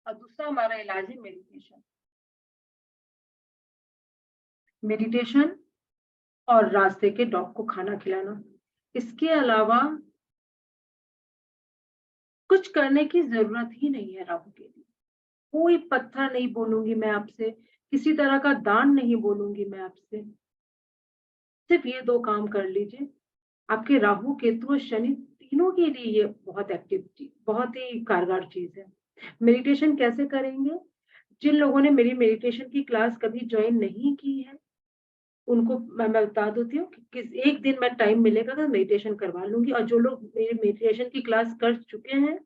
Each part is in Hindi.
और दूसरा हमारा इलाज है मेडिटेशन। मेडिटेशन और रास्ते के डॉग को खाना खिलाना। इसके अलावा कुछ करने की ज़रूरत ही नहीं है राहु के लिए। कोई पत्थर नहीं बोलूँगी मैं आपसे, किसी तरह का दान नहीं बोलूँगी मैं आपसे। सिर्फ़ ये 2 काम कर लीजिए। आपके राहु, केतु और शनि तीनों के लिए ये बहुत ही कारगर चीज़ है। मेडिटेशन कैसे करेंगे? जिन लोगों ने मेरी मेडिटेशन की क्लास कभी जॉइन नहीं की है, उनको मैं बता देती हूँ कि किस एक दिन मैं टाइम मिलेगा तो मेडिटेशन करवा लूँगी, और जो लोग मेरी मेडिटेशन की क्लास कर चुके हैं,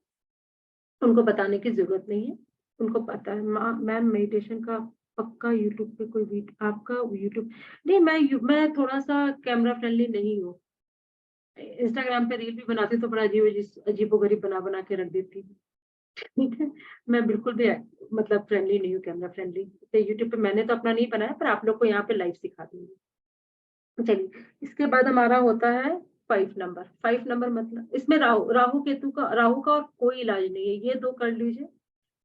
उनको बताने की ज़रूरत नहीं है। उनको पता है मैम मेडिटेशन का पक्का यूट्यूब पे कोई आपका यूट्यूब नहीं, मैं थोड़ा-सा कैमरा फ्रेंडली नहीं हूँ। इंस्टाग्राम पे रील भी बनाती हूँ तो बड़ा अजीबो-गरीब बना-बना के रख देती हूँ। ठीक है? मैं बिल्कुल भी मतलब फ्रेंडली नहीं हूँ, कैमरा फ्रेंडली। तो यूट्यूब पे मैंने तो अपना नहीं बनाया, पर आप लोग को यहाँ पे लाइव सिखा दूँगी। चलिए, इसके बाद हमारा होता है 5 नंबर। 5 नंबर मतलब इसमें राहु का और कोई इलाज नहीं है, ये 2 कर लीजिए।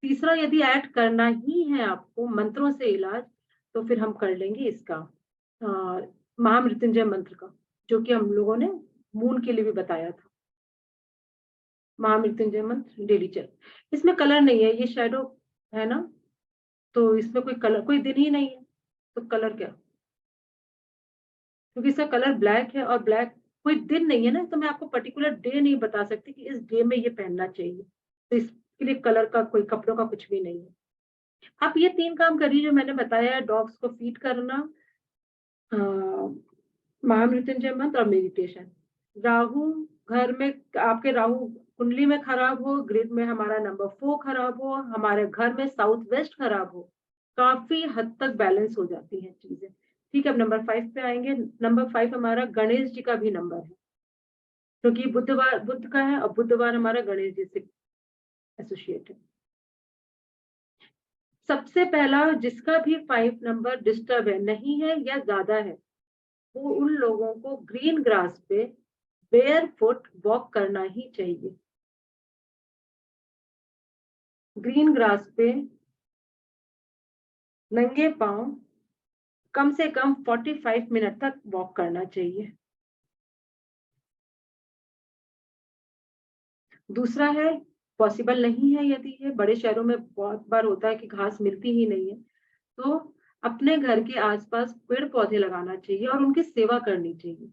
तीसरा यदि ऐड करना ही है आपको मंत्रों से इलाज, तो फिर हम कर लेंगे इसका महामृत्युंजय मंत्र का, जो कि हम लोगों ने मून के लिए भी बताया था। महामृत्युंजय मंत्र डेली चल, इसमें कलर नहीं है, ये शैडो है ना, तो इसमें कोई दिन ही नहीं है, तो कलर क्या? क्योंकि इसका कलर ब्लैक है, और ब्लैक कोई दिन नहीं है ना, तो मैं आपको पर्टिकुलर डे नहीं बता सकती कि इस डे में ये पहनना चाहिए। तो इसके लिए कलर का कोई कपड़ों का कुछ भी नहीं है। आप ये 3 काम करिए जो मैंने बताया है, डॉग्स को फीड करना, अ, महामृत्युंजय मंत्र और मेडिटेशन। राहु घर में आपके राहु कुंडली में खराब हो, ग्रिड में हमारा नंबर 4 खराब हो, हमारे घर में साउथ वेस्ट खराब हो, काफ़ी हद तक बैलेंस हो जाती हैं चीज़ें। ठीक है, अब नंबर 5 पे आएँगे। नंबर 5 हमारा गणेश जी का भी नंबर है, क्योंकि बुध का है, और बुधवार हमारा गणेश जी से एसोसिएट है। सबसे पहला जिसका भी 5 नंबर डिस्टर्ब है, नहीं है या ज़्यादा है, वो उन लोगों को ग्रीन ग्रास पे बेयरफुट वॉक करना ही चाहिए। ग्रीन ग्रास पे नंगे पाँव कम से कम 45 मिनट तक वॉक करना चाहिए। दूसरा है, पॉसिबल नहीं है यदि ये बड़े शहरों में बहुत बार होता है कि घास मिलती ही नहीं है, तो अपने घर के आस-पास पेड़-पौधे लगाना चाहिए और उनकी सेवा करनी चाहिए।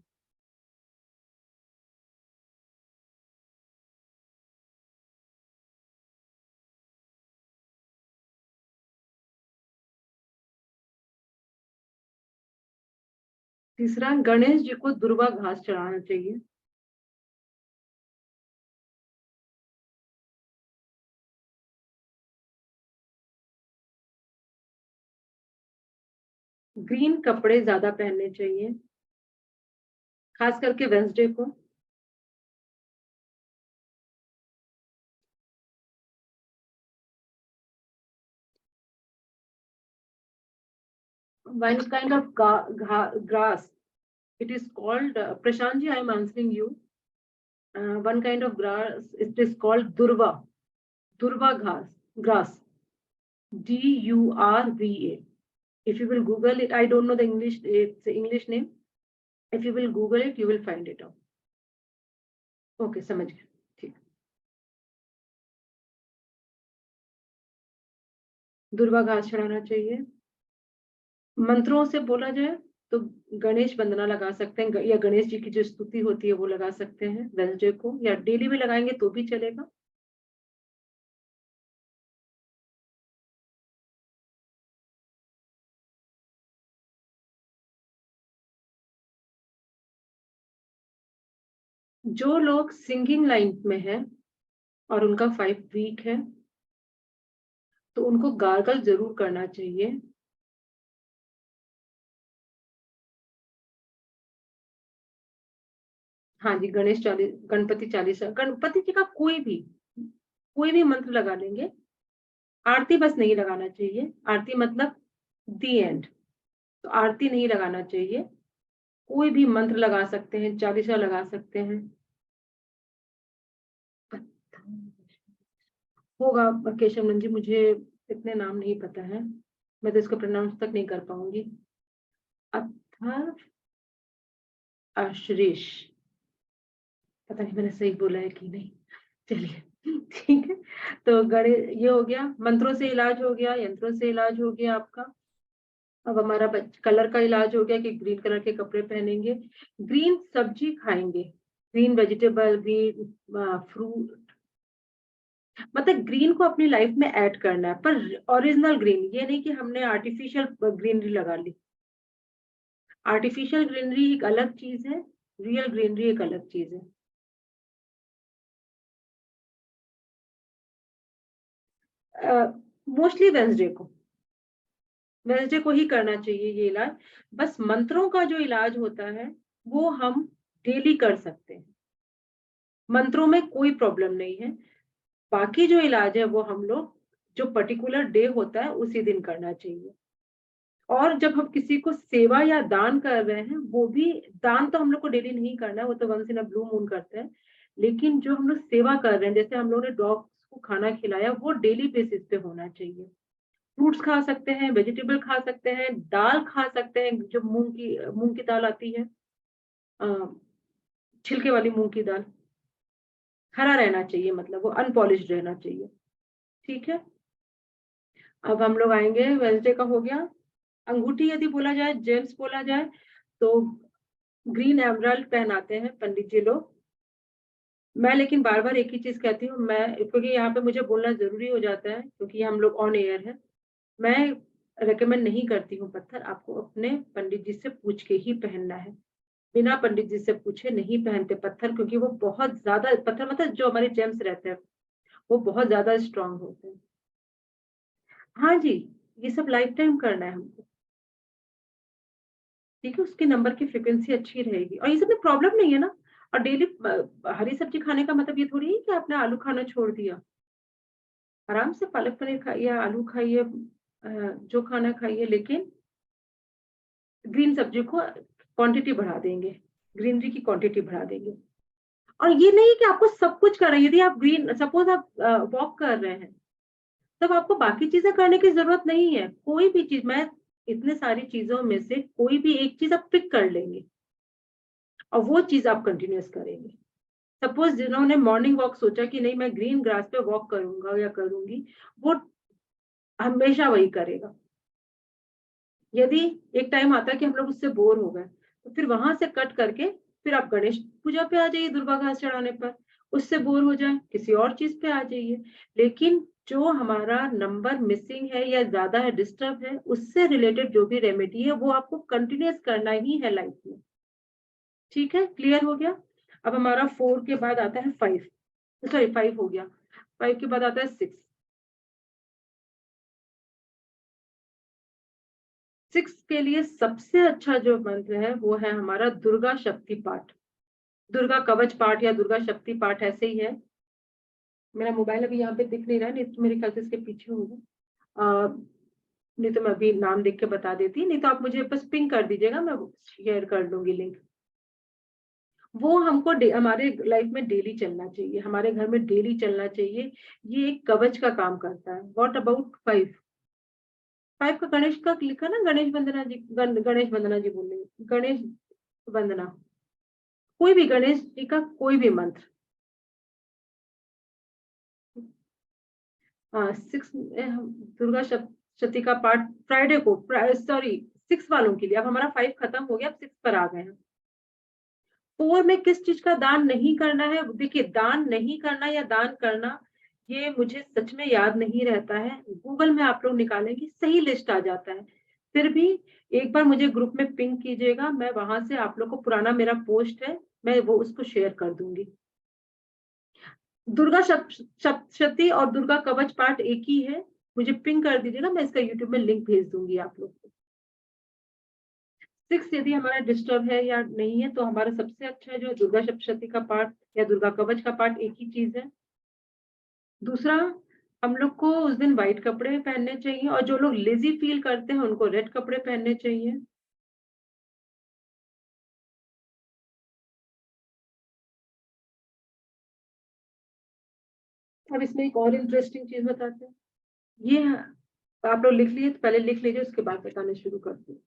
तीसरा, गणेश जी को दुर्वा घास चढ़ाना चाहिए। ग्रीन कपड़े ज़्यादा पहनने चाहिए, खास करके वेडनेसडे को। One kind of grass, it is called, Prashant ji, I am answering you. One kind of grass, it is called durva. Grass. Durva. If you will Google it, I don't know the English, it's the English name. If you will Google it, you will find it out. Okay, समझ गए, ठीक। दुर्वा घास चढ़ाना चाहिए। मंत्रों से बोला जाए तो गणेश वंदना लगा सकते हैं, या गणेश जी की जो स्तुति होती है वो लगा सकते हैं वेडनेसडे को, या डेली भी लगाएंगे तो भी चलेगा। जो लोग सिंगिंग लाइन में हैं और उनका 5 वीक है, तो उनको गार्गल ज़रूर करना चाहिए। हाँ जी, गणपति चालीसा, गणपति जी का कोई भी मंत्र लगा लेंगे। आरती बस नहीं लगाना चाहिए, आरती मतलब दी एंड, तो आरती नहीं लगाना चाहिए। कोई भी मंत्र लगा सकते हैं, चालीसा लगा सकते हैं। होगा केशव जी, मुझे इतने नाम नहीं पता है, मैं तो इसको प्रोनाउंस तक नहीं कर पाऊंगी। अथर आश्रिश, पता नहीं मैंने सही बोला है कि नहीं। चलिए ठीक है। तो गणे ये हो गया, मंत्रों से इलाज हो गया, यंत्रों से इलाज हो गया आपका। अब हमारा कलर का इलाज हो गया कि ग्रीन कलर के कपड़े पहनेंगे, ग्रीन सब्जी खाएंगे, ग्रीन वेजिटेबल, ग्रीन फ्रूट, मतलब ग्रीन को अपनी लाइफ में ऐड करना है, पर ओरिजिनल ग्रीन, ये नहीं कि हमने आर्टिफिशियल ग्रीनरी लगा ली। आर्टिफिशियल ग्रीनरी एक अलग चीज है, रियल ग्रीनरी एक अलग चीज है। मोस्टली वेंसडे को ही करना चाहिए ये इलाज। बस मंत्रों का जो इलाज होता है वो हम डेली कर सकते हैं, मंत्रों में कोई प्रॉब्लम नहीं है। बाकी जो इलाज है वो हम लोग जो पर्टिकुलर डे होता है उसी दिन करना चाहिए। और जब हम किसी को सेवा या दान कर रहे हैं, वो भी दान तो हम लोग को डेली नहीं करना है, वो तो once in a blue moon करते हैं। लेकिन जो हम लोग सेवा कर रहे हैं, जैसे हम लोग ने डॉग्स को खाना खिलाया, वो डेली बेसिस पे होना चाहिए। फ्रूट्स खा सकते हैं, वेजिटेबल खा सकते हैं, दाल खा सकते हैं, जो मूंग की दाल आती है, अ, छिलके वाली मूंग की दाल, हरा रहना चाहिए, मतलब वो अनपॉलिश्ड रहना चाहिए। ठीक है। अब हम लोग आएंगे, वेंसडे का हो गया। अंगूठी यदि बोला जाए, जेम्स बोला जाए, तो ग्रीन एमराल्ड पहनाते हैं पंडित जी लोग। मैं लेकिन बार बार एक ही चीज कहती हूँ, मैं क्योंकि यहाँ पे मुझे बोलना जरूरी हो जाता है क्योंकि हम लोग ऑन एयर है। मैं रेकमेंड नहीं करती हूँ पत्थर, आपको अपने पंडित जी से पूछ के ही पहनना है। बिना पंडित जी से पूछे नहीं पहनते पत्थर, क्योंकि वो बहुत ज्यादा पत्थर, मतलब जो हमारे जेम्स रहते हैं वो बहुत ज्यादा स्ट्रांग होते हैं। हाँ जी, ये सब लाइफ टाइम करना है हमको। ठीक है, उसके नंबर की फ्रीक्वेंसी अच्छी रहेगी और ये सब में प्रॉब्लम नहीं है ना। और डेली हरी सब्जी खाने का मतलब ये थोड़ी है कि आपने आलू खाना छोड़ दिया। आराम से पालक पनीर खाइए, आलू खाइए, जो खाना खाइए, लेकिन ग्रीन सब्जी को क्वांटिटी बढ़ा देंगे, ग्रीनरी की क्वांटिटी बढ़ा देंगे। और ये नहीं कि आपको सब कुछ करना है, यदि आप ग्रीन सपोज आप वॉक कर रहे हैं, तब आपको बाकी चीजें करने की जरूरत नहीं है। कोई भी चीज, मैं इतने सारी चीजों में से कोई भी एक चीज आप पिक कर लेंगे और वो चीज आप कंटिन्यूस करेंगे। सपोज जिन्होंने मॉर्निंग वॉक सोचा कि नहीं मैं ग्रीन ग्रास पे वॉक करूंगा या करूंगी, वो हमेशा वही करेगा। यदि एक टाइम आता है कि हम लोग उससे बोर हो गए, तो फिर वहां से कट करके फिर आप गणेश पूजा पे आ जाइए, दुर्वा घास चढ़ाने पर। उससे बोर हो जाए किसी और चीज पे आ जाइए। लेकिन जो हमारा नंबर मिसिंग है या ज्यादा है, डिस्टर्ब है, उससे रिलेटेड जो भी रेमेडी है वो आपको कंटिन्यूस करना ही है लाइफ में। ठीक है, क्लियर हो गया। अब हमारा 4 के बाद आता है 5, सॉरी 5 हो गया, 5 के बाद आता है 6। 6 के लिए सबसे अच्छा जो मंत्र है वो है हमारा दुर्गा शक्ति पाठ, दुर्गा कवच पाठ या दुर्गा शक्ति पाठ, ऐसे ही है। मेरा मोबाइल अभी यहाँ पे दिख नहीं रहा है, नहीं तो मेरे ख्याल से इसके पीछे होगा। नहीं तो मैं अभी नाम देख के बता देती, नहीं तो आप मुझे बस पिंग कर दीजिएगा, मैं शेयर कर दूंगी लिंक। वो हमको हमारे लाइफ में डेली चलना चाहिए, हमारे घर में डेली चलना चाहिए। ये एक कवच का काम करता है। What about 5? 5 का गणेश का लिखा ना, गणेश वंदना जी, गणेश वंदना जी बोल रही हूँ, गणेश वंदना, कोई भी गणेश जी का कोई भी मंत्र। हाँ, 6 दुर्गा शक्ति का पाठ फ्राइडे को, सॉरी 6 वालों के लिए। अब हमारा 5 खत्म हो गया, अब 6 पर आ गए हैं। 4 में किस चीज का दान नहीं करना है, देखिए दान नहीं करना या दान करना, ये मुझे सच में याद नहीं रहता है। गूगल में आप लोग निकालेंगे सही लिस्ट आ जाता है। फिर भी एक बार मुझे ग्रुप में पिंग कीजिएगा, मैं वहां से आप लोग को पुराना मेरा पोस्ट है, मैं वो उसको शेयर कर दूंगी। दुर्गा सप्तशती और दुर्गा कवच पाठ एक ही है। मुझे पिंग कर दीजिएगा, मैं इसका यूट्यूब में लिंक भेज दूंगी आप लोग को। 6 यदि हमारा डिस्टर्ब है या नहीं है, तो हमारा सबसे अच्छा है जो दुर्गा सप्तशती का पाठ या दुर्गा कवच का पाठ, एक ही चीज है। दूसरा, हम लोग को उस दिन व्हाइट कपड़े पहनने चाहिए, और जो लोग लेजी फील करते हैं उनको रेड कपड़े पहनने चाहिए। अब इसमें एक और इंटरेस्टिंग चीज बताते हैं। ये आप लोग लिख लिए तो पहले लिख लीजिए, उसके बाद बताना शुरू करते हैं।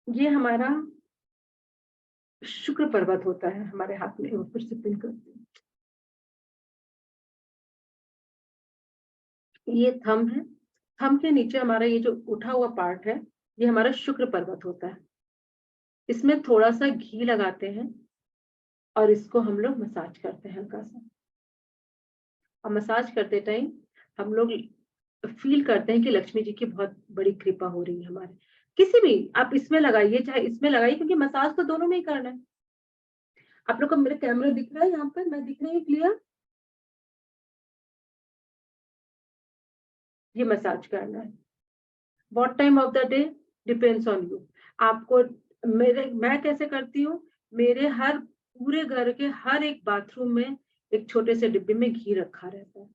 ये हमारा शुक्र पर्वत होता है हमारे हाथ में, ऊपर से पिन करते हैं। ये थंब है, थंब के नीचे हमारा ये जो उठा हुआ पार्ट है, ये हमारा शुक्र पर्वत होता है। इसमें थोड़ा सा घी लगाते हैं और इसको हम लोग मसाज करते हैं हल्का सा। और मसाज करते टाइम हम लोग फील करते हैं कि लक्ष्मी जी की बहुत बड़ी कृपा हो रही है हमारे। किसी भी आप इसमें लगाइए चाहे इसमें लगाइए, क्योंकि मसाज तो दोनों में ही करना है। आप लोग को मेरा कैमरा दिख रहा है, यहाँ पर मैं दिख रही हूँ क्लियर? ये मसाज करना है। What time of the day depends on you. आपको मैं कैसे करती हूँ, मेरे हर पूरे घर के हर एक बाथरूम में एक छोटे से डिब्बे में घी रखा रहता है।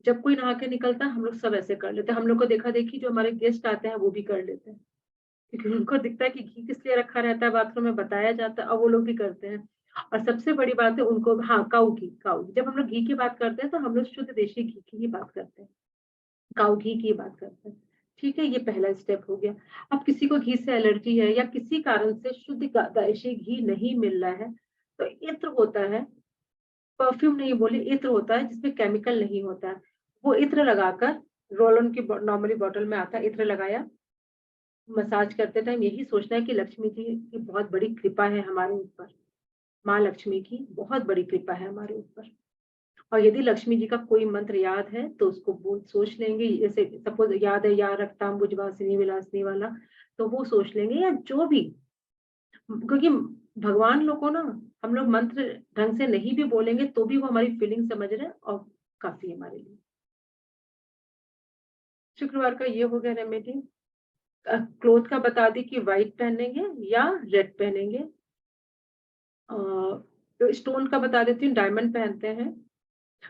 जब कोई नहा के निकलता है हम लोग सब ऐसे कर लेते हैं। हम लोग को देखा देखी जो हमारे गेस्ट आते हैं वो भी कर लेते हैं, क्योंकि उनको दिखता है कि घी किस लिए रखा रहता है बाथरूम में, बताया जाता है और वो लोग भी करते हैं। और सबसे बड़ी बात है उनको, हाँ, काऊ घी। जब हम लोग घी की बात करते हैं तो हम लोग शुद्ध देशी घी की ही बात करते हैं, काऊ घी की बात करते हैं। ठीक है, ये पहला स्टेप हो गया। अब किसी को घी से एलर्जी है या किसी कारण से शुद्ध देशी घी नहीं मिल रहा है, तो इत्र होता है, परफ्यूम नहीं बोली, इत्र होता है जिसमें केमिकल नहीं होता है। वो इत्र लगाकर, रोल ऑन की नॉर्मली बॉटल में आता है, इत्र लगाया, मसाज करते टाइम यही सोचना है कि लक्ष्मी जी की बहुत बड़ी कृपा है हमारे ऊपर, माँ लक्ष्मी की बहुत बड़ी कृपा है हमारे ऊपर। और यदि लक्ष्मी जी का कोई मंत्र याद है तो उसको बोल सोच लेंगे, जैसे सपोज याद है या रक्ताम भुजवासिनी विलासिनी वाला, तो वो सोच लेंगे या जो भी, क्योंकि भगवान लोग को ना हम लोग मंत्र ढंग से नहीं भी बोलेंगे तो भी वो हमारी फीलिंग समझ रहे हैं और काफी है हमारे लिए। शुक्रवार का ये हो गया रेमेडी। क्लोथ का बता दी कि व्हाइट पहनेंगे या रेड पहनेंगे। स्टोन का बता देती हूँ, डायमंड पहनते हैं,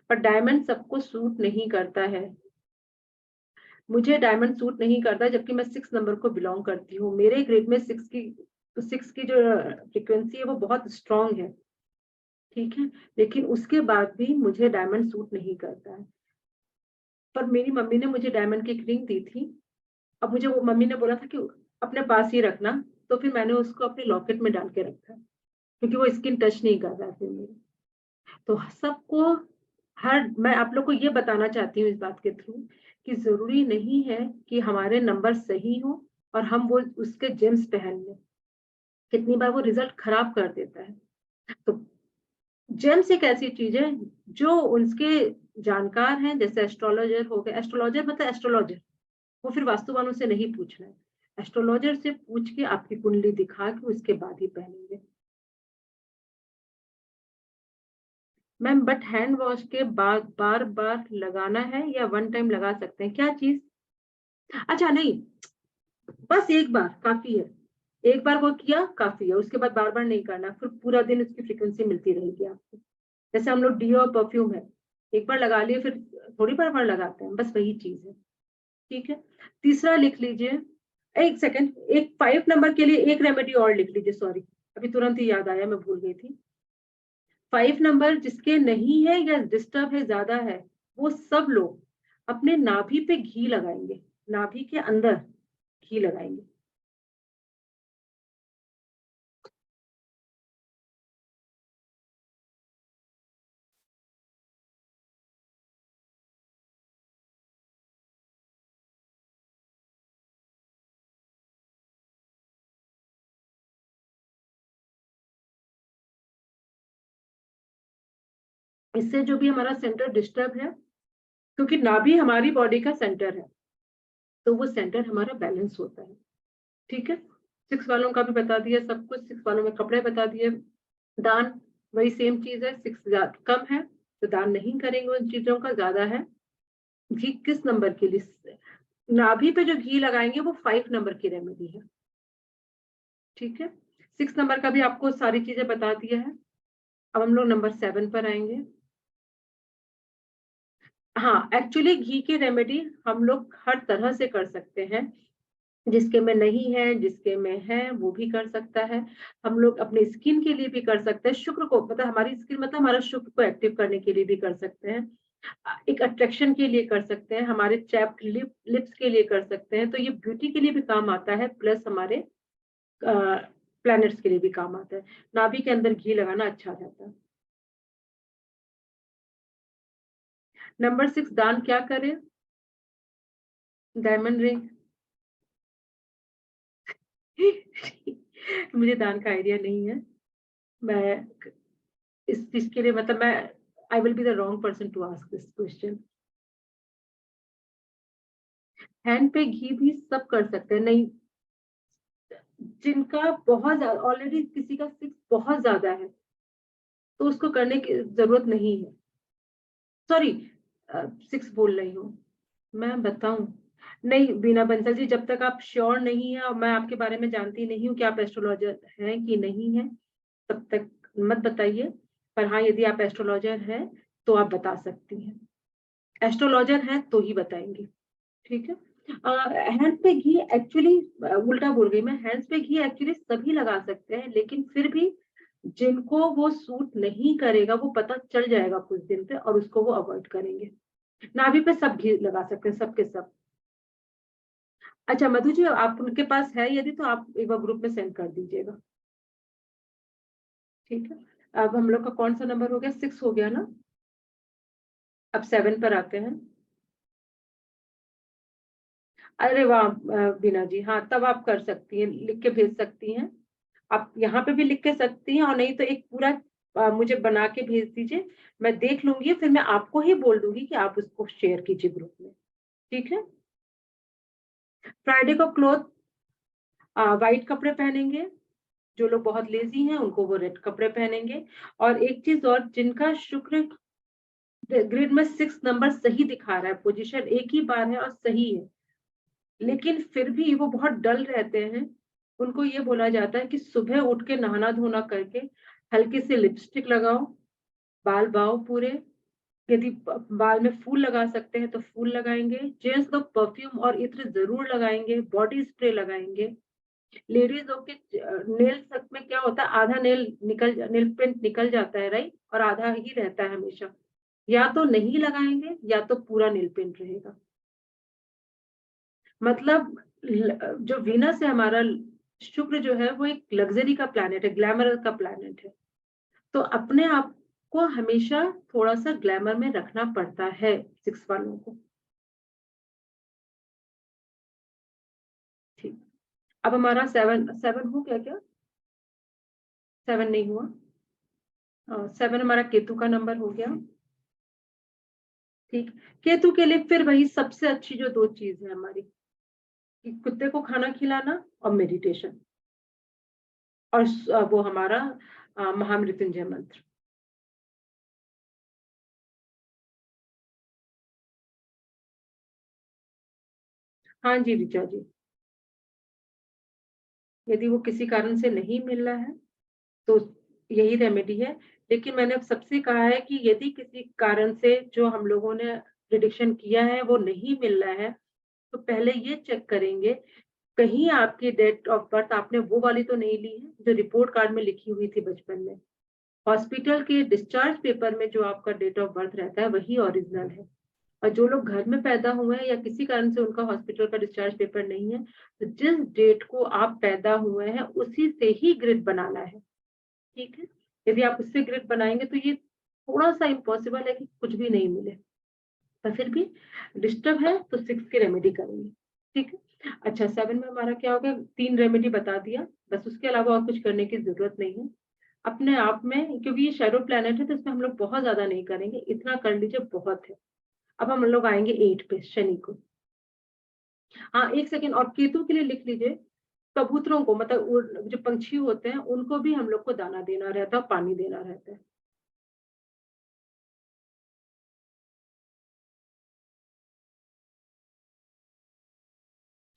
पर डायमंड सबको सूट नहीं करता है। मुझे डायमंड सूट नहीं करता, जबकि मैं 6 नंबर को बिलोंग करती हूँ। मेरे ग्रेड में 6 की जो फ्रीक्वेंसी है वो बहुत स्ट्रांग है, ठीक है। लेकिन उसके बाद भी मुझे डायमंड सूट नहीं करता है। पर मेरी मम्मी ने मुझे डायमंड की एक रिंग दी थी। अब मुझे वो मम्मी ने बोला था कि अपने पास ही रखना, तो फिर मैंने उसको अपने लॉकेट में डाल के रखा, क्योंकि वो स्किन टच नहीं कर रहा था मेरे। तो सबको, हर मैं आप लोग को ये बताना चाहती हूँ इस बात के थ्रू कि जरूरी नहीं है कि हमारे नंबर सही हो और हम वो उसके जेम्स पहन लें। कितनी बार वो रिजल्ट खराब कर देता है। तो जेम्स एक ऐसी चीज है जो उनके जानकार हैं, जैसे एस्ट्रोलॉजर हो गए, एस्ट्रोलॉजर मतलब एस्ट्रोलॉजर, वो फिर वास्तु वालों से नहीं पूछना है, एस्ट्रोलॉजर से पूछ के आपकी कुंडली दिखा के उसके बाद ही पहनेंगे। मैम बट हैंड वॉश के बाद बार बार लगाना है या वन टाइम लगा सकते हैं, क्या चीज? अच्छा नहीं, बस एक बार काफी है। एक बार वो किया काफी है, उसके बाद बार बार नहीं करना, फिर पूरा दिन उसकी फ्रीक्वेंसी मिलती रहेगी आपको। जैसे हम लोग डियो और परफ्यूम है, एक बार लगा लिए फिर थोड़ी बार बार लगाते हैं, बस वही चीज है। ठीक है, तीसरा लिख लीजिए। एक सेकंड, एक 5 नंबर के लिए एक रेमेडी और लिख लीजिए, सॉरी अभी तुरंत ही याद आया, मैं भूल गई थी। 5 नंबर जिसके नहीं है या डिस्टर्ब है ज्यादा है, वो सब लोग अपने नाभि पे घी लगाएंगे, नाभि के अंदर घी लगाएंगे। इससे जो भी हमारा सेंटर डिस्टर्ब है, क्योंकि नाभि हमारी बॉडी का सेंटर है, तो वो सेंटर हमारा बैलेंस होता है। ठीक है, 6 वालों का भी बता दिया सब कुछ, 6 वालों में कपड़े बता दिए। दान वही सेम चीज है, 6 कम है तो दान नहीं करेंगे उन चीजों का, ज्यादा है। घी किस नंबर के लिए, नाभि पे जो घी लगाएंगे वो 5 नंबर की रेमेडी है। ठीक है, 6 नंबर का भी आपको सारी चीजें बता दिया है। अब हम लोग नंबर 7 पर आएंगे। हाँ, एक्चुअली घी की रेमेडी हम लोग हर तरह से कर सकते हैं। जिसके में नहीं है, जिसके में है, वो भी कर सकता है। हम लोग अपनी स्किन के लिए भी कर सकते हैं। शुक्र को मतलब हमारी स्किन मतलब हमारा शुक्र को एक्टिव करने के लिए भी कर सकते हैं। एक अट्रैक्शन के लिए कर सकते हैं, हमारे चैप्ड लिप्स के लिए कर सकते हैं। तो ये ब्यूटी के लिए भी काम आता है, प्लस हमारे प्लैनेट्स के लिए भी काम आता है। नाभि के अंदर घी लगाना अच्छा रहता है। नंबर 6 दान क्या करें? Diamond ring. मुझे दान का आइडिया नहीं है। मैं इस चीज़ के लिए मतलब मैं I will be the wrong person to ask this question. Hand पे घी भी सब कर सकते हैं। नहीं, जिनका बहुत ज़्यादा ऑलरेडी किसी का 6 बहुत ज़्यादा है, तो उसको करने की ज़रूरत नहीं है। सॉरी 6 बोल रही हूँ। मैं बताऊँ? नहीं, बीना बंसल जी, जब तक आप श्योर नहीं हैं और मैं आपके बारे में जानती नहीं हूँ कि आप एस्ट्रोलॉजर हैं कि नहीं हैं, तब तक मत बताइए। पर हाँ, यदि आप एस्ट्रोलॉजर हैं, तो आप बता सकती हैं। एस्ट्रोलॉजर हैं, तो ही बताएँगी, ठीक है? हैंड्स पे घी एक्चुअली उल्टा बोल गई मैं, हैंड्स पे घी एक्चुअली सभी लगा सकते हैं, लेकिन फिर भी जिनको वो सूट नहीं करेगा, वो पता चल जाएगा कुछ दिन पे और उसको वो अवॉइड करेंगे। नाभि पे सब घी लगा सकते हैं, सब के सब। अच्छा मधु जी, आप उनके पास है यदि तो आप एक बार ग्रुप में सेंड कर दीजिएगा, ठीक है? अब हम लोग का कौन-सा नंबर हो गया? 6 हो गया ना? अब 7 पर आते हैं। अरे वाह! बीना जी, हाँ, तब आप कर सकती हैं, लिख के भेज सकती हैं। आप यहाँ पे भी लिख के सकती हैं और नहीं तो एक पूरा मुझे बना के भेज दीजिए। मैं देख लूँगी, फिर मैं आपको ही बोल दूँगी कि आप उसको शेयर कीजिए ग्रुप में, ठीक है? फ्राइडे को क्लॉथ व्हाइट कपड़े पहनेंगे, जो लोग बहुत लेज़ी हैं उनको वो रेड कपड़े पहनेंगे। और एक चीज़ और, जिनका शुक्र ग्रिड में 6 नंबर सही दिखा रहा है, पोज़ीशन एक ही बार है और सही है, लेकिन फिर भी वो बहुत डल रहते हैं, उनको ये बोला जाता है कि सुबह उठ के नहाना-धोना करके हल्की सी लिपस्टिक लगाओ, बाल बाओ पूरे। यदि बाल में फूल लगा सकते हैं तो फूल लगाएँगे। जेंट्स लोग परफ्यूम और इत्र ज़रूर लगाएँगे, बॉडी स्प्रे लगाएँगे। लेडीज़ लोग के नेल तक में क्या होता है, आधा नेल पेंट निकल जाता है, राइट? और आधा ही रहता है हमेशा। या तो नहीं लगाएँगे या तो पूरा नेल पेंट रहेगा। मतलब जो वीनस है हमारा, शुक्र जो है वो एक लग्ज़री का प्लैनेट है, ग्लैमर का प्लैनेट है। तो अपने आप को हमेशा थोड़ा-सा ग्लैमर में रखना पड़ता है 6 वालों को। ठीक। अब हमारा 7 हो गया क्या? 7 नहीं हुआ? 7 हमारा केतु का नंबर हो गया, ठीक। केतु के लिए फिर वही सबसे अच्छी जो 2 चीज़ है हमारी, कि कुत्ते को खाना खिलाना और मेडिटेशन और वो हमारा महामृत्युंजय मंत्र। हाँ जी, ऋचा जी। यदि वो किसी कारण से नहीं मिल रहा है, तो यही रेमेडी है। लेकिन मैंने अब सबसे कहा है कि यदि किसी कारण से जो हम लोगों ने प्रिडिक्शन किया है वो नहीं मिल रहा है, तो पहले ये चेक करेंगे, कहीं आपकी डेट ऑफ बर्थ आपने वो वाली तो नहीं ली है, जो रिपोर्ट कार्ड में लिखी हुई थी बचपन में। हॉस्पिटल के डिस्चार्ज पेपर में जो आपका डेट ऑफ बर्थ रहता है, वही ओरिजिनल है। और जो लोग घर में पैदा हुए हैं या किसी कारण से उनका हॉस्पिटल का डिस्चार्ज पेपर नहीं है, तो जिस डेट को आप पैदा हुए हैं, उसी से ही ग्रिड बनाना है। ठीक है? यदि आप उससे ग्रिड बनाएँगे तो ये थोड़ा-सा इम्पॉसिबल है कि कुछ भी नहीं मिले। पर फिर भी डिस्टर्ब है तो 6 की रेमेडी करेंगे। ठीक है? अच्छा 7 में हमारा क्या हो गया? 3 रेमेडी बता दिया, बस उसके अलावा और कुछ करने की ज़रूरत नहीं है। अपने आप में क्योंकि ये शैडो प्लैनेट है तो इसमें हम लोग बहुत ज़्यादा नहीं करेंगे, इतना कर लीजिए बहुत है। अब हम लोग आएँगे 8 पे शनि को। हाँ, 1 सेकंड और केतु के लिए लिख लीजिए, कबूतरों को मतलब जो पंछी होते हैं उनको भी हम लोग को दाना देना रहता है और पानी देना रहता है।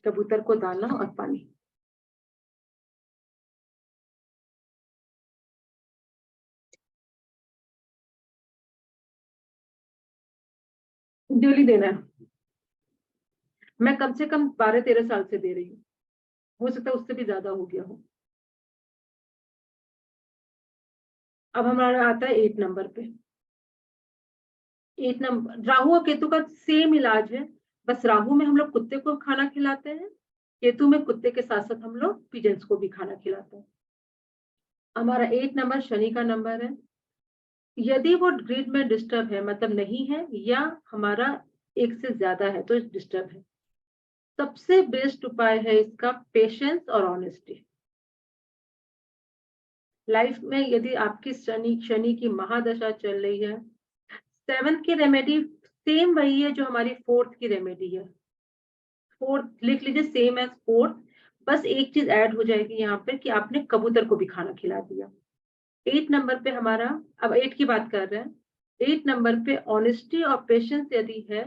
कबूतर को दाना और पानी। डेली देना है। मैं कम से कम 12-13 साल से दे रही हूँ, हो सकता है उससे भी ज्यादा हो गया हो। अब हमारा आता है 8 नंबर पे। 8 नंबर राहु और केतु का सेम इलाज है, बस राहु में हम लोग कुत्ते को खाना खिलाते हैं, केतु में कुत्ते के साथ साथ हम लोग पिजन्स को भी खाना खिलाते हैं। हमारा 8 नंबर शनि का नंबर है। यदि वो ग्रिड में डिस्टर्ब है, मतलब नहीं है, या हमारा एक से ज्यादा है तो डिस्टर्ब है, सबसे बेस्ट उपाय है इसका पेशेंस और ऑनेस्टी। लाइफ में यदि आपकी शनि शनि की महादशा चल रही है, 7th की रेमेडी सेम वही है जो हमारी 4th की रेमेडी है। 4th लिख लीजिए, सेम एज 4th, बस एक चीज ऐड हो जाएगी यहाँ पे कि आपने कबूतर को भी खाना खिला दिया। 8 नंबर पे हमारा, अब 8 की बात कर रहे हैं, 8 नंबर पे ऑनेस्टी और पेशेंस यदि है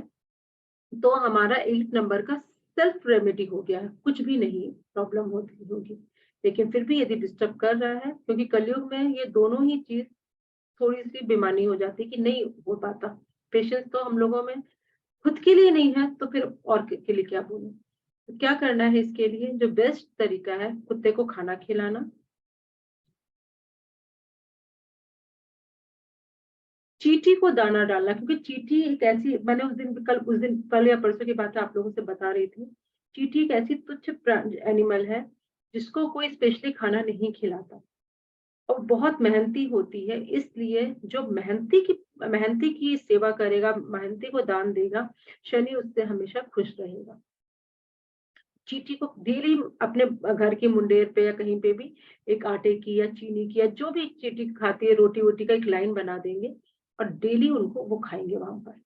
तो हमारा 8 नंबर का सेल्फ रेमेडी हो गया है, कुछ भी नहीं प्रॉब्लम होती होगी। लेकिन फिर भी यदि डिस्टर्ब कर रहा है, क्योंकि कलयुग में ये दोनों ही चीज थोड़ी सी बेमानी हो जाती है कि नहीं हो पाता। पेशेंस तो हम लोगों में खुद के लिए नहीं है तो फिर और के लिए क्या बोलूं। तो क्या करना है इसके लिए, जो बेस्ट तरीका है कुत्ते को खाना खिलाना, चींटी को दाना डालना, क्योंकि चींटी एक ऐसी, मैंने उस दिन कल या परसों की बात आप लोगों से बता रही थी, चींटी एक ऐसी तुच्छ एनिमल है जिसको कोई स्पेशली खाना नहीं खिलाता और बहुत मेहनती होती है। इसलिए जो मेहनती की सेवा करेगा, मेहनती को दान देगा, शनि उससे हमेशा खुश रहेगा। चींटी को डेली अपने घर के मुंडेर पे या कहीं पे भी एक आटे की या चीनी की या जो भी चींटी खाती है रोटी वोटी का एक लाइन बना देंगे और डेली उनको वो खाएंगे वहां पर।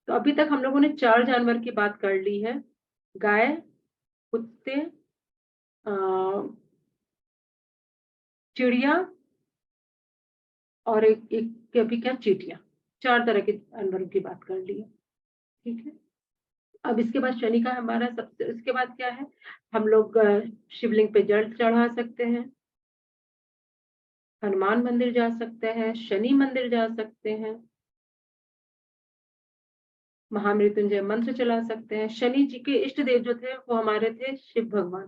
तो अभी तक हम लोगों ने 4 जानवर की बात कर ली है, गाय, कुत्ते, चिड़िया और एक अभी क्या, चींटियां। 4 तरह के जानवरों की बात कर ली है, ठीक है। अब इसके बाद शनि का हमारा सबसे, इसके बाद क्या है, हम लोग शिवलिंग पे जल चढ़ा सकते हैं, हनुमान मंदिर जा सकते हैं, शनि मंदिर जा सकते हैं, महामृत्युंजय मंत्र चला सकते हैं। शनि जी के इष्ट देव जो थे वो हमारे थे शिव भगवान।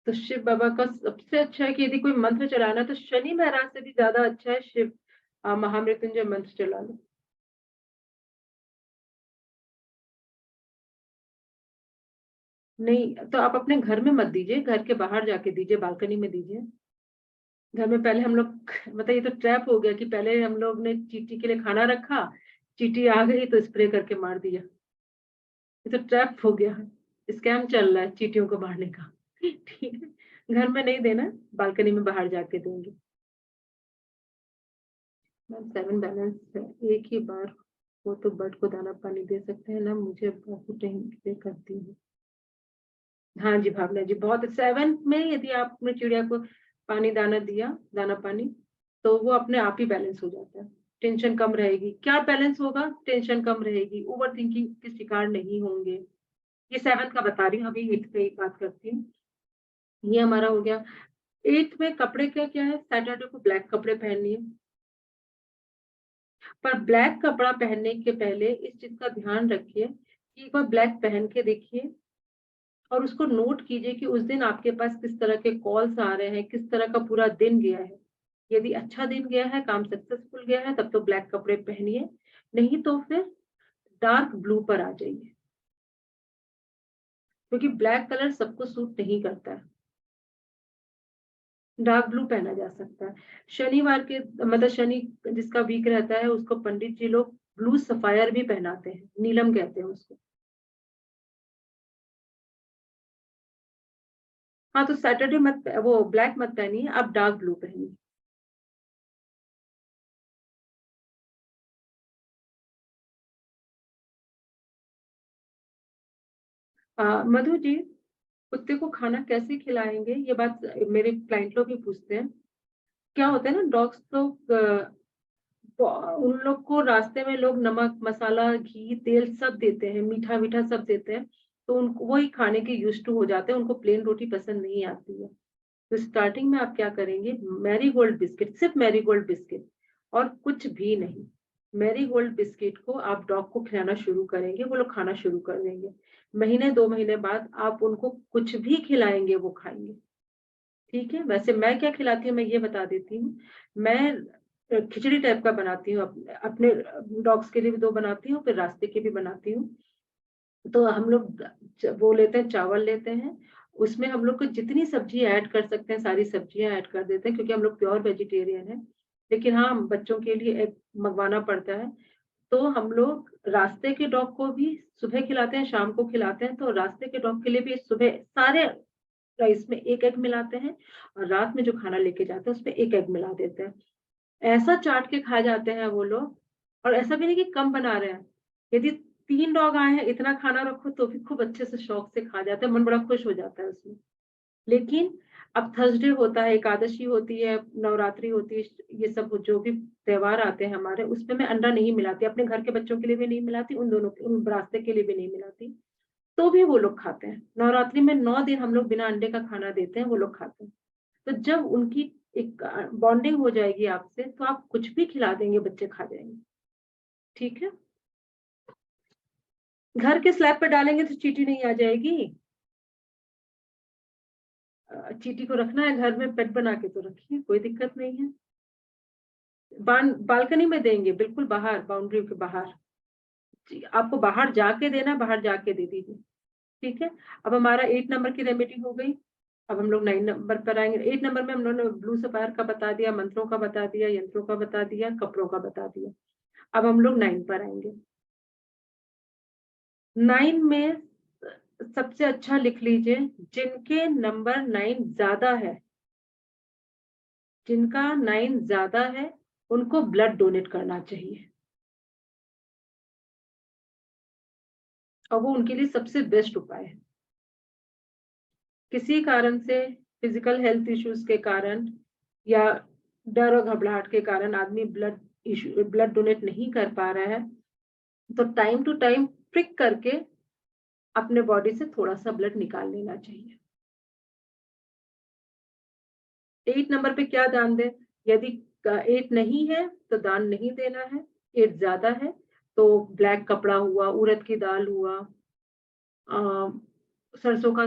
तो शिव बाबा का सबसे अच्छा है कि यदि कोई मंत्र चलाना तो शनि महाराज से भी ज्यादा अच्छा है शिव महामृत्युंजय मंत्र चला लो। नहीं तो आप अपने घर में मत दीजिए, घर के बाहर जाके दीजिए, बालकनी में दीजिए। घर में पहले हम लोग मतलब ये तो ट्रैप हो गया कि पहले हम लोग ने चींटी के लिए खाना रखा, चींटी आ गई तो स्प्रे करके मार दिया। ये तो ट्रैप हो गया, स्कैम चल रहा है चींटियों को मारने का। ठीक है, घर में नहीं देना, बालकनी में बाहर जाके देंगे। मैम 7 बैलेंस है, एक ही बार वो तो बर्ड को दाना पानी दे सकते हैं ना, मुझे बहुत टाइम पे करती हूँ। हाँ जी भावना जी, बहुत 7 में यदि आपने चिड़िया को पानी दाना दिया, दाना पानी, तो वो अपने आप ही बैलेंस हो जाता है, टेंशन कम रहेगी। क्या बैलेंस होगा, टेंशन कम रहेगी, ओवर थिंकिंग के शिकार नहीं होंगे। ये 7 का बता रही हूँ, अभी 8 पे एक बात करती हूँ। ये हमारा हो गया। 8 में कपड़े का क्या है, सैटरडे को ब्लैक कपड़े पहनिए, पर ब्लैक कपड़ा पहनने के पहले इस चीज का ध्यान रखिए कि एक बार ब्लैक पहन के देखिए और उसको नोट कीजिए कि उस दिन आपके पास किस तरह के कॉल्स आ रहे हैं, किस तरह का पूरा दिन गया है। यदि अच्छा दिन गया है, काम सक्सेसफुल गया है, तब तो ब्लैक कपड़े पहनिए, नहीं तो फिर डार्क ब्लू पर आ जाइए, क्योंकि ब्लैक कलर सबको सूट नहीं करता है। डार्क ब्लू पहना जा सकता है। शनिवार के मतलब शनि जिसका वीक रहता है उसको पंडित जी लोग ब्लू सफायर भी पहनाते हैं, नीलम कहते हैं उसको। हाँ तो सैटरडे मत, वो ब्लैक मत पहनिए, आप डार्क ब्लू पहनिए। मधु जी, कुत्ते को खाना कैसे खिलाएंगे, ये बात मेरे क्लाइंट लोग भी पूछते हैं। क्या होता है ना, डॉग्स लोग उन लोग को रास्ते में लोग नमक मसाला घी तेल सब देते हैं, मीठा मीठा सब देते हैं, तो उनको वही खाने के यूज टू हो जाते हैं, उनको प्लेन रोटी पसंद नहीं आती है। तो स्टार्टिंग में आप क्या करेंगे, मैरीगोल्ड बिस्किट, सिर्फ मैरीगोल्ड बिस्किट और कुछ भी नहीं, मैरीगोल्ड बिस्किट को आप डॉग को खिलाना शुरू करेंगे, वो लोग खाना शुरू कर देंगे। महीने 2 महीने बाद आप उनको कुछ भी खिलाएंगे वो खाएंगे। ठीक है, वैसे मैं क्या खिलाती हूँ मैं ये बता देती हूँ। मैं खिचड़ी टाइप का बनाती हूँ, अपने डॉग्स के लिए भी 2 बनाती हूँ, फिर रास्ते के भी बनाती हूँ। तो हम लोग वो लेते हैं, चावल लेते हैं, उसमें हम लोग को जितनी सब्जी ऐड कर सकते हैं सारी सब्जियां ऐड कर देते हैं, क्योंकि हम लोग प्योर वेजिटेरियन है। लेकिन हाँ, बच्चों के लिए एग मंगवाना पड़ता है। तो हम लोग रास्ते के डॉग को भी सुबह खिलाते हैं, शाम को खिलाते हैं। तो रास्ते के डॉग के लिए भी सुबह सारे राइस में एक एग मिलाते हैं और रात में जो खाना लेके जाते हैं उसमें एक एग मिला देते हैं। ऐसा चाट के खा जाते हैं वो लोग। और ऐसा भी नहीं कि कम बना रहे हैं, यदि 3 डॉग आए हैं इतना खाना रखो तो भी खूब अच्छे से शौक से खा जाते हैं, मन बड़ा खुश हो जाता है उसमें। लेकिन अब थर्सडे होता है, एकादशी होती है, नवरात्रि होती है, ये सब जो भी त्योहार आते हैं हमारे, उसमें मैं अंडा नहीं मिलाती, अपने घर के बच्चों के लिए भी नहीं मिलाती, उन रास्ते के लिए भी नहीं मिलाती। तो भी वो लोग खाते हैं। नवरात्रि में 9 दिन हम लोग बिना अंडे का खाना देते हैं, वो लोग खाते हैं। तो जब उनकी एक बॉन्डिंग हो जाएगी आपसे, तो आप कुछ भी खिला देंगे, बच्चे खा जाएंगे। ठीक है, घर के स्लैब पे डालेंगे तो चींटी नहीं आ जाएगी। चींटी को रखना है घर में, पेट बना के तो रखिए, कोई दिक्कत नहीं है। बालकनी में देंगे, बिल्कुल बाहर, बाउंड्री के बाहर। जी, आपको बाहर जाके देना, बाहर जाके दे दीजिए। ठीक है, अब हमारा 8 नंबर की रेमेडी हो गई। अब हम लोग 9 नंबर पर आएंगे। 8 नंबर में हम लोगों ने ब्लू सफायर का बता दिया, मंत्रों का बता दिया, यंत्रों का बता दिया, कपड़ों का बता दिया। अब हम लोग 9 पर आएंगे। 9 में सबसे अच्छा लिख लीजिए, जिनके नंबर 9 ज्यादा है, जिनका 9 ज्यादा है उनको ब्लड डोनेट करना चाहिए, और वो उनके लिए सबसे बेस्ट उपाय है। किसी कारण से, फिजिकल हेल्थ इश्यूज के कारण या डर और घबराहट के कारण आदमी ब्लड डोनेट नहीं कर पा रहा है, तो टाइम टू टाइम प्रिक करके अपने बॉडी से थोड़ा सा ब्लड निकाल लेना चाहिए। 8 नंबर पे क्या दान दें? यदि 8 नहीं है तो दान नहीं देना है। 8 ज्यादा है तो ब्लैक कपड़ा हुआ, उड़द की दाल हुआ, अ, सरसों का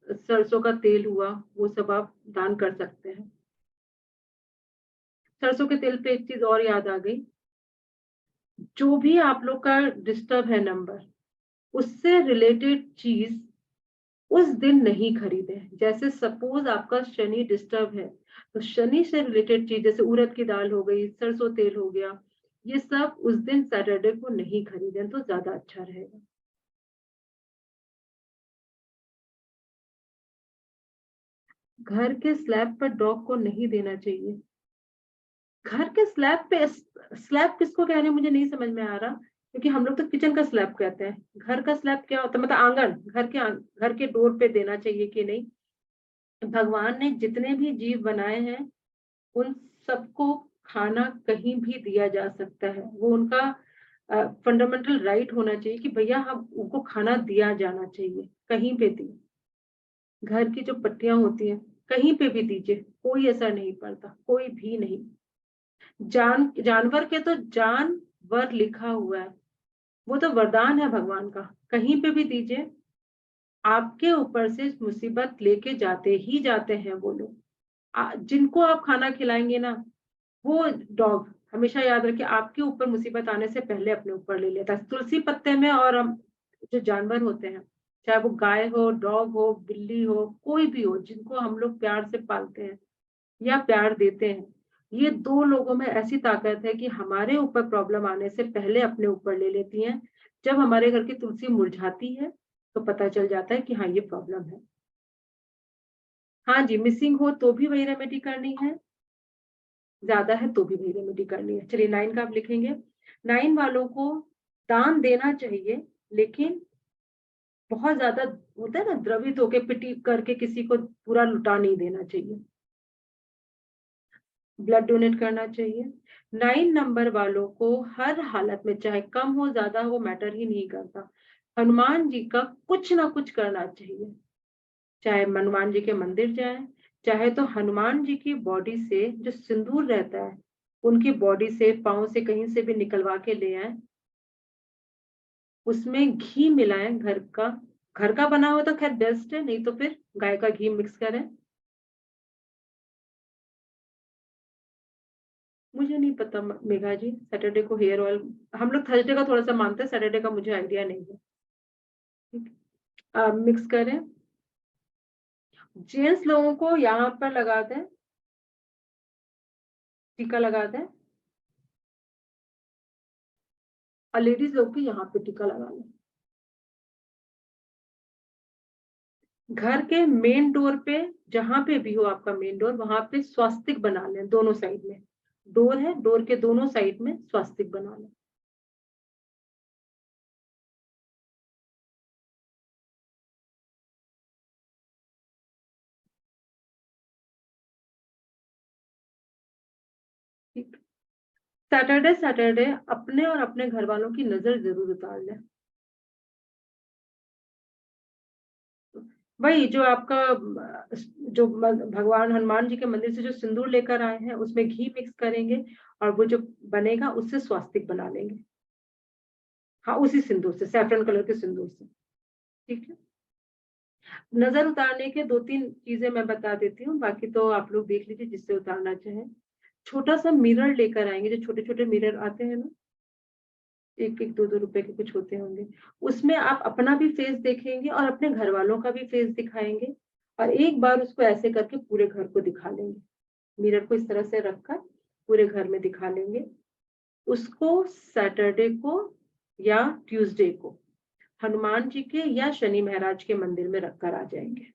सरसों का तेल हुआ, वो सब आप दान कर सकते हैं। सरसों के तेल पे एक चीज और याद आ गई, जो भी आप लोग का डिस्टर्ब है नंबर, उससे रिलेटेड चीज उस दिन नहीं खरीदे। जैसे सपोज आपका शनि डिस्टर्ब है, तो शनि से रिलेटेड चीज जैसे उड़द की दाल हो गई, सरसों तेल हो गया, ये सब उस दिन सैटरडे को नहीं खरीदें तो ज्यादा अच्छा रहेगा। घर के स्लैब पर डॉग को नहीं देना चाहिए। घर के स्लैब पे, स्लैब किसको कह रहे हैं मुझे नहीं समझ में आ रहा, क्योंकि हम लोग तो किचन का स्लैब कहते हैं। घर का स्लैब क्या होता है, मतलब आंगन, घर के डोर पे देना चाहिए कि नहीं? भगवान ने जितने भी जीव बनाए हैं उन सबको खाना कहीं भी दिया जा सकता है, वो उनका फंडामेंटल राइट होना चाहिए कि भैया हम उनको खाना दिया जाना चाहिए, कहीं पे भी। घर की जो पट्टियां होती हैं कहीं पे भी दीजिए, कोई असर नहीं पड़ता, कोई भी नहीं। जानवर के तो जानवर लिखा हुआ है, वो तो वरदान है भगवान का, कहीं पे भी दीजिए। आपके ऊपर से मुसीबत लेके जाते ही जाते हैं वो लोग। जिनको आप खाना खिलाएंगे ना, वो डॉग हमेशा याद रखिए आपके ऊपर मुसीबत आने से पहले अपने ऊपर ले लेता है। तुलसी पत्ते में, और हम जो जानवर होते हैं, चाहे वो गाय हो, डॉग हो, बिल्ली हो, कोई भी हो, जिनको हम लोग प्यार से पालते हैं या प्यार देते हैं, ये 2 लोगों में ऐसी ताकत है कि हमारे ऊपर प्रॉब्लम आने से पहले अपने ऊपर ले लेती हैं। जब हमारे घर की तुलसी मुरझाती है तो पता चल जाता है कि हाँ, ये प्रॉब्लम है। हाँ जी, मिसिंग हो तो भी वही रेमेडी करनी है, ज्यादा है तो भी वही रेमेडी करनी है। चलिए 9 का आप लिखेंगे। 9 वालों को दान देना चाहिए, लेकिन बहुत ज्यादा होता है ना, द्रवित होके पिटी करके किसी को पूरा लुटा नहीं देना चाहिए। ब्लड डोनेट करना चाहिए। 9 नंबर वालों को हर हालत में, चाहे कम हो ज्यादा हो, मैटर ही नहीं करता, हनुमान जी का कुछ ना कुछ करना चाहिए। चाहे हनुमान जी के मंदिर जाए, चाहे तो हनुमान जी की बॉडी से जो सिंदूर रहता है, उनकी बॉडी से, पाँव से, कहीं से भी निकलवा के ले आएँ। उसमें घी मिलाएँ घर का बना हुआ तो ख़ैर बेस्ट है, नहीं तो फिर गाय का घी मिक्स करें। मुझे नहीं पता मेघा जी, सैटरडे को हेयर ऑयल हम लोग थर्सडे का थोड़ा-सा मानते हैं, सैटरडे का मुझे आइडिया नहीं है। ठीक है। मिक्स करें। जेंट्स लोगों को यहाँ पर लगा दें, टीका लगा दें और लेडीज़ लोग भी यहाँ पे टीका लगा लें। घर के मेन डोर पे, जहाँ पे भी हो आपका मेन डोर, वहाँ पे स्वास्तिक बना लें दोनों साइड में। डोर है, डोर के दोनों साइड में स्वास्तिक बना लें। ठीक। सैटरडे अपने और अपने घर वालों की नज़र ज़रूर उतार लें। वही जो आपका जो भगवान हनुमान जी के मंदिर से जो सिंदूर लेकर आए हैं, उसमें घी मिक्स करेंगे और वो जो बनेगा उससे स्वास्तिक बना लेंगे। हाँ, उसी सिंदूर से, सैफ़्रन कलर के सिंदूर से। ठीक है? नज़र उतारने के 2-3 चीज़ें मैं बता देती हूँ, बाकी तो आप लोग देख लीजिए जिससे उतारना चाहें। छोटा-सा मिरर लेकर आएँगे, जो छोटे-छोटे मिरर आते हैं ना, 1-1, 2-2 रुपए के कुछ होते होंगे। उसमें आप अपना भी फेस देखेंगे और अपने घरवालों का भी फेस दिखाएँगे और एक बार उसको ऐसे करके पूरे घर को दिखा लेंगे। मिरर को इस तरह से रखकर पूरे घर में दिखा लेंगे। उसको सैटरडे को या ट्यूसडे को हनुमान जी के या शनि महाराज के मंदिर में रखकर आ जाएँगे।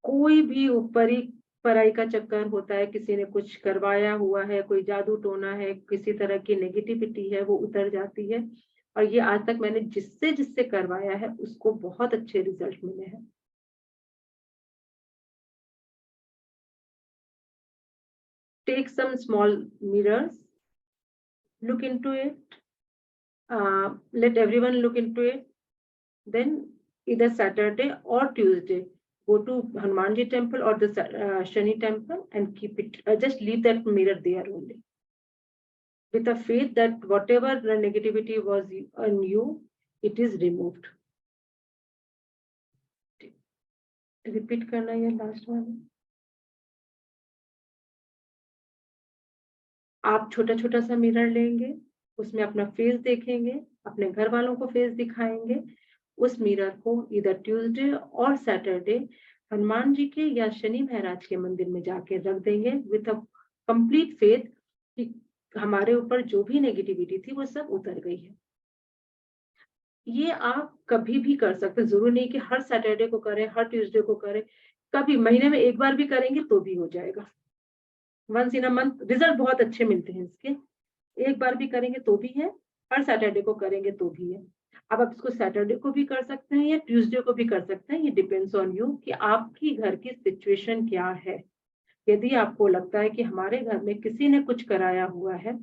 कोई भी ऊपरी पराई का चक्कर होता है, किसी ने कुछ करवाया हुआ है, कोई जादू-टोना है, किसी तरह की नेगेटिविटी है, वो उतर जाती है और ये आज तक मैंने जिससे-जिससे करवाया है, उसको बहुत अच्छे रिज़ल्ट मिले हैं। Take some small mirrors, look into it, let everyone look into it, then either Saturday or Tuesday, go to Hanumanji temple or the Shani temple and keep it, just leave that mirror there only. With a faith that whatever the negativity was on you, it is removed. Repeat करना ये last one. आप छोटा-छोटा सा मिरर लेंगे, उसमें अपना फेस देखेंगे, अपने घर वालों को फेस दिखाएँगे, उस मिरर को इधर ट्यूसडे और सैटरडे हनुमान जी के या शनि महाराज के मंदिर में जाके रख देंगे विथ अ कंप्लीट फेथ कि हमारे ऊपर जो भी नेगेटिविटी थी वो सब उतर गई है। ये आप कभी भी कर सकते हैं, ज़रूरी नहीं कि हर सैटरडे को करें, हर ट्यूसडे को करें, कभी महीने में 1 बार भी करेंगे तो भी हो जाएगा। Once in a month result बहुत अच्छे मिलते हैं इसके। एक बार भी करेंगे तो भी है, हर सैटरडे को करेंगे तो भी है। अब आप इसको सैटरडे को भी कर सकते हैं या ट्यूसडे को भी कर सकते हैं, ये डिपेंड्स ऑन यू कि आपकी घर की सिचुएशन क्या है। यदि आपको लगता है कि हमारे घर में किसी ने कुछ कराया हुआ है,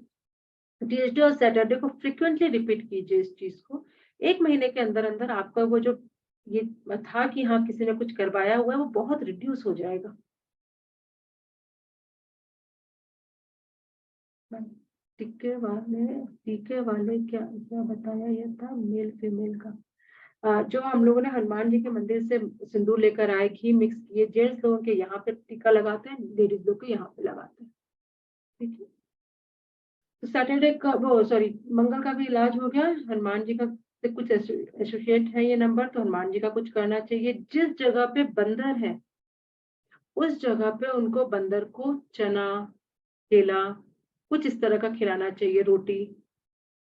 ट्यूसडे और सैटरडे को फ्रीक्वेंटली रिपीट कीजिए इस चीज़ को। 1 महीने के अंदर-अंदर आपका वो जो ये था कि हाँ, किसी ने कुछ करवाया हुआ है, वो बहुत रिड्यूस हो जाएगा। टीके वाले क्या क्या बताया ये था मेल फीमेल का। जो हम लोगों ने हनुमान जी के मंदिर से सिंदूर लेकर आए, घी मिक्स किए, जेंट्स लोगों के यहाँ पे टीका लगाते हैं, लेडीज लोग के यहाँ पे लगाते हैं। ठीक है? तो सैटरडे का वो सॉरी मंगल का भी इलाज हो गया, हनुमान जी का से कुछ एसोसिएट है ये नंबर, तो हनुमान जी का कुछ करना चाहिए। जिस जगह पे बंदर है, उस जगह पे उनको बंदर को चना, केला, कुछ इस तरह का खिलाना चाहिए, रोटी,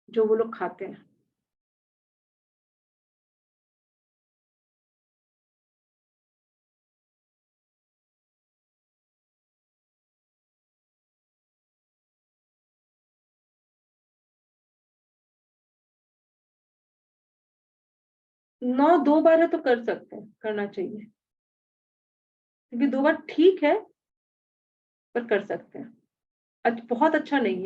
जो वो लोग खाते हैं। 9 2 बार है तो कर सकते हैं, करना चाहिए। क्योंकि 2 बार ठीक है, पर कर सकते हैं। बहुत अच्छा नहीं है।